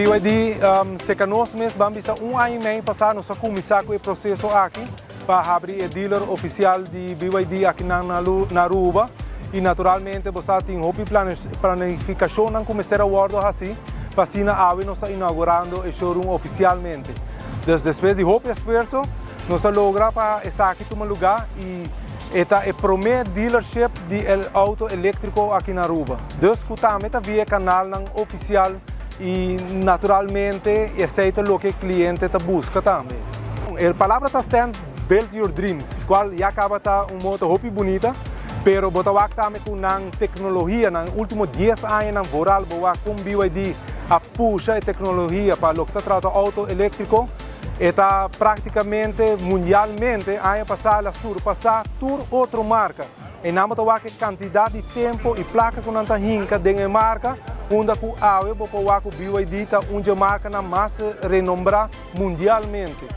BYD, se conosco mesmo, vamos a ano e meio passado, nós começamos com o processo aqui para abrir o dealer oficial de BYD aqui na Aruba. E naturalmente, você tem uma planificação para começar a guardar assim, para assim nós estamos inaugurando o showroom oficialmente. Depois de muito esforço, nós logramos para estar aqui em um lugar e este é o primeiro dealership de auto elétrico aqui na Aruba. Discutamos via canal oficial e naturalmente aceita o que o cliente busca também. A palavra está sendo build your dreams, qual já acaba tá moto muito bonita, pero botawak também com a tecnologia, nos últimos 10 anos na voral, com BYD a puxa a tecnologia para o que trata auto elétrico. Está praticamente mundialmente ano passado surpassar toda outra marca. E não é a quantidade de tempo e placa que não está hinca de marca, onde o BYD está uma marca mais renombrada mundialmente.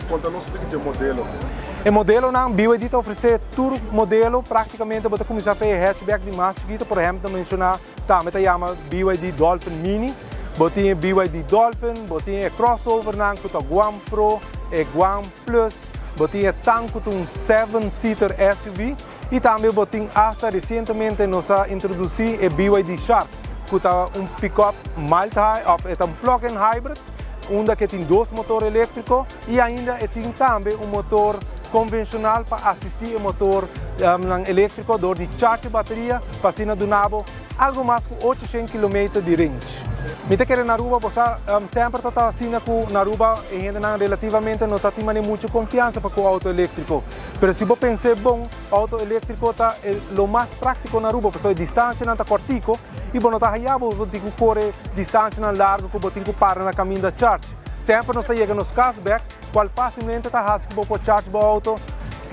Conta-nos um pouco do modelo. O modelo não, BYD está oferecendo todo modelo, praticamente você começar a fazer hatchback de mais chiquita, por exemplo, mencionar, também se chama BYD Dolphin Mini. Botinha BYD Dolphin, botinha crossover com o Guam Pro, Guam Plus, botinha tanque com um 7-seater SUV e também botinha hasta recentemente nós introduzimos o BYD Shark, que é um pick-up mild high, é um plug-in hybrid, onde tem dois motores elétricos e ainda tem também um motor convencional para assistir o motor elétrico de charge bateria para ser donado algo mais que 800 km de range. Mita que na Aruba, você sempre está assim que na Aruba ainda relativamente não está tendo muita confiança para o auto elétrico. Mas se você pensar bom, o auto elétrico está o mais prático na Aruba, porque a distância não está cortico e você não está raiado, você tem que correr distância larga, você tem que parar no caminho da charge. Sempre não chega nos cashback, qual facilmente está fácil que você charge o auto,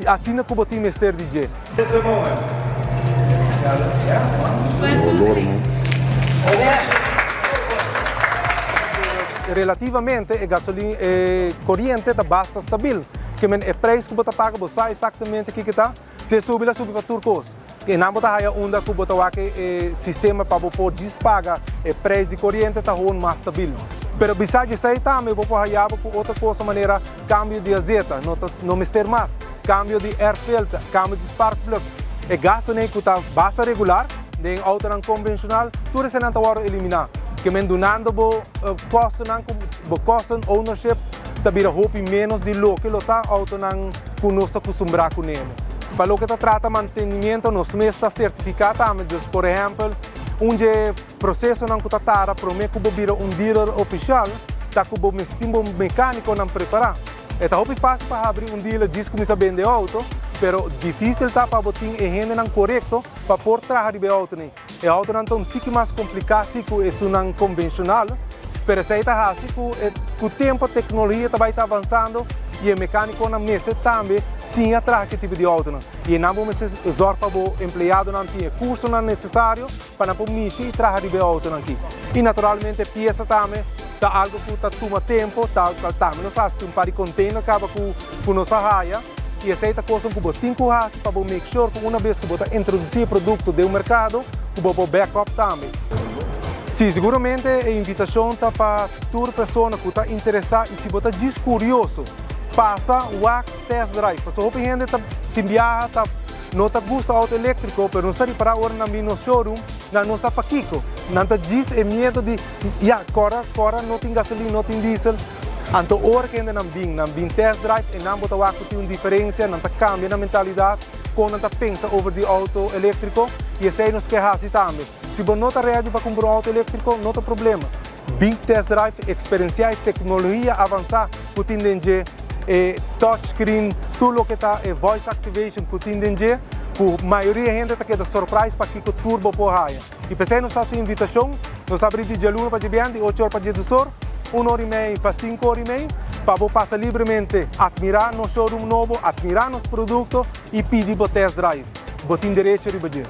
assim que você tem Mr. DJ. Esse momento. Relativamente, a gasolina corrente está bastante estável. Que o preço que você paga, você sabe exatamente o que está. Se subir para tudo custo. E não está aí onde você tem o sistema para você despagar o preço de corrente está mais estável. Mas, besides isso aí também, você pode por outra coisa, maneira, câmbio de azeite, não mister mais, câmbio de air filter, câmbio de spark plug. A gasolina que está bastante regular, de autonan convencional, tudo isso não está eliminar. Que men donando costo ownership tabira hopi menos de lo que lo tá autonan conosco acostumbrar com ele. Para o que trata mantenimento nos mesmos certificados, por exemplo, processo não que tá para mim que vira dealer oficial, tá que o mecânico não preparar. É tá hopi fácil para abrir dealer diz como vende auto, pero difícil tá para botar a gente não correto para por trás de auto nem. O auto não é um pouco mais complicado que o não convencional, mas se está assim que o tempo a tecnologia vai estar avançando e o mecânico não mexe também sim atrás que tipo de auto não. E não vamos usar para o empregado não ter curso não necessário para não mexer e trazer de auto aqui. E naturalmente peça também tá algo que tá toma tempo, tá também não faz um par de container acaba com nossa raia. E aceita coisa que você tem que fazer para make sure que uma vez que você introduzir o produto do mercado, o backup também. Sim, seguramente a invitação está para toda pessoa que está interessada e se você é curioso, passa o test drive. Porque a gente está viaja, não está gosta auto elétrico, mas não está para agora no showroom, não está para Kiko. Não está diz é medo de, agora não tem gasolina, não tem diesel. Então, hora que ainda não vem test drive e não botar uma diferença, não cambia na mentalidade, quando não pensa sobre o auto elétrico e assim nos quer assim também. Se você não está ready para comprar um auto elétrico, não tem problema. Vem test drive, experienciar tecnologia avançada, que tem touchscreen, tudo o que está voice activation, que tem a maioria da gente está querendo surpresa para que o turbo por raia. E para nós essa invitação, nós abrimos de 1 para diante, de 8 horas para 18 1 hora e meia para 5 horas e meia, para você passar livremente, admirar no showroom novo, admirar nos produtos e pedir para test drive. Você tem direito a ir.